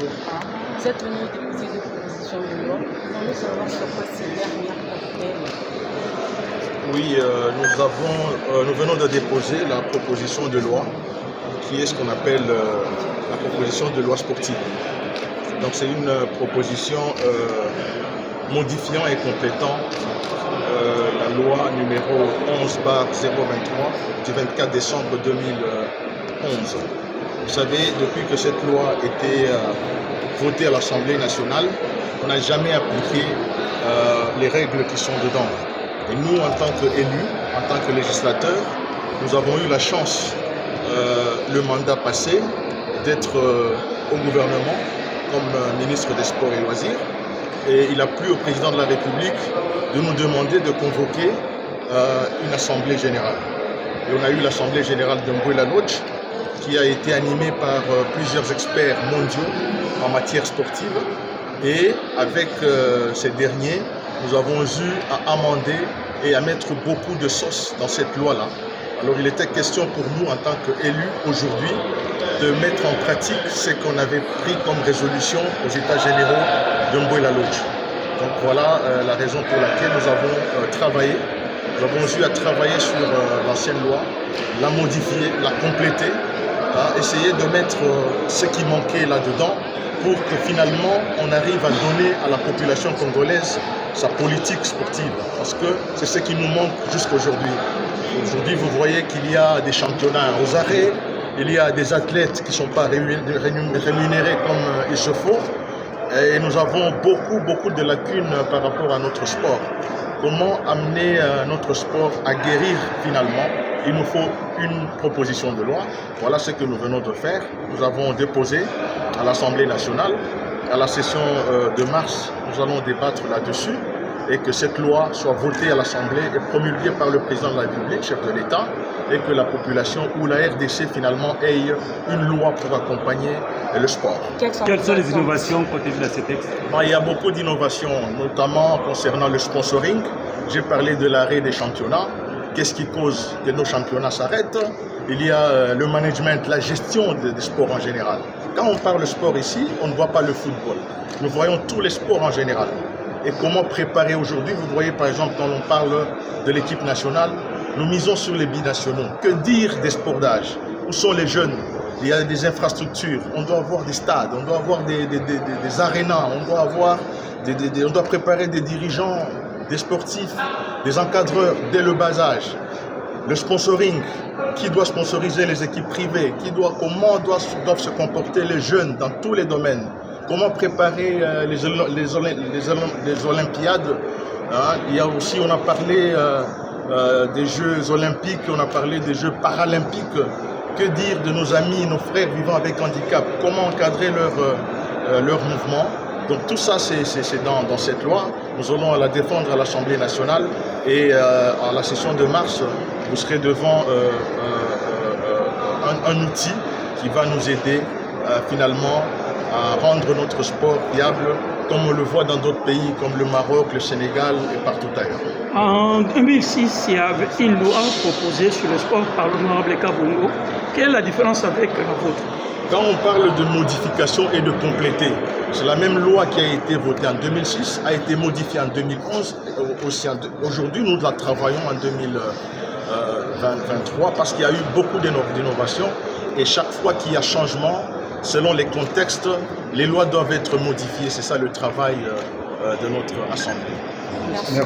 Vous êtes venu déposer des propositions de loi. Pouvons-nous savoir sur quoi ces dernières portent-elles? Oui, nous venons de déposer la proposition de loi qui est ce qu'on appelle la proposition de loi sportive. Donc c'est une proposition modifiant et complétant la loi numéro 11/023 du 24 décembre 2011. Vous savez, depuis que cette loi a été votée à l'Assemblée nationale, on n'a jamais appliqué les règles qui sont dedans. Et nous, en tant qu'élus, en tant que législateurs, nous avons eu la chance, le mandat passé, d'être au gouvernement comme ministre des Sports et Loisirs. Et il a plu au président de la République de nous demander de convoquer une assemblée générale. Et on a eu l'assemblée générale de Mboula Lodge, qui a été animée par plusieurs experts mondiaux en matière sportive. Et avec ces derniers, nous avons eu à amender et à mettre beaucoup de sauce dans cette loi-là. Alors il était question pour nous, en tant qu'élus aujourd'hui, de mettre en pratique ce qu'on avait pris comme résolution aux États généraux de Mboula Lodge. Donc voilà la raison pour laquelle nous avons travaillé. Nous avons eu à travailler sur l'ancienne loi, la modifier, la compléter, essayer de mettre ce qui manquait là-dedans pour que finalement on arrive à donner à la population congolaise sa politique sportive. Parce que c'est ce qui nous manque jusqu'aujourd'hui. Aujourd'hui, vous voyez qu'il y a des championnats aux arrêts, il y a des athlètes qui ne sont pas rémunérés comme il se faut. Et nous avons beaucoup de lacunes par rapport à notre sport. Comment amener notre sport à guérir finalement? Il nous faut une proposition de loi. Voilà ce que nous venons de faire. Nous avons déposé à l'Assemblée nationale. À la session de mars, nous allons débattre là-dessus et que cette loi soit votée à l'Assemblée et promulguée par le président de la République, chef de l'État, et que la population ou la RDC finalement ait une loi pour accompagner le sport. Quelles sont les innovations contenues dans ce texte? Il y a beaucoup d'innovations, notamment concernant le sponsoring. J'ai parlé de l'arrêt des championnats. Qu'est-ce qui cause que nos championnats s'arrêtent? Il y a le management, la gestion des sports en général. Quand on parle de sport ici, on ne voit pas le football. Nous voyons tous les sports en général. Et comment préparer aujourd'hui? Vous voyez par exemple quand on parle de l'équipe nationale, nous misons sur les binationaux. Que dire des sports d'âge? Où sont les jeunes? Il y a des infrastructures, on doit avoir des stades, on doit avoir des arénas, on doit préparer des dirigeants, des sportifs, des encadreurs dès le bas âge. Le sponsoring, qui doit sponsoriser les équipes privées, comment doivent se comporter les jeunes dans tous les domaines, comment préparer les Olympiades. Il y a aussi, on a parlé des Jeux olympiques, on a parlé des Jeux paralympiques. Que dire de nos amis, nos frères vivant avec handicap? Comment encadrer leur mouvement? Donc tout ça, c'est dans cette loi. Nous allons la défendre à l'Assemblée nationale et à la session de mars, vous serez devant un outil qui va nous aider finalement à rendre notre sport viable, comme on le voit dans d'autres pays comme le Maroc, le Sénégal et partout ailleurs. En 2006, il y avait une loi proposée sur le sport par l'honorable Kabongo. Quelle est la différence avec la vôtre? Quand on parle de modification et de compléter, c'est la même loi qui a été votée en 2006, a été modifiée en 2011. Aujourd'hui, nous la travaillons en 2023 parce qu'il y a eu beaucoup d'innovations et chaque fois qu'il y a changement, selon les contextes, les lois doivent être modifiées. C'est ça le travail de notre Assemblée. Merci.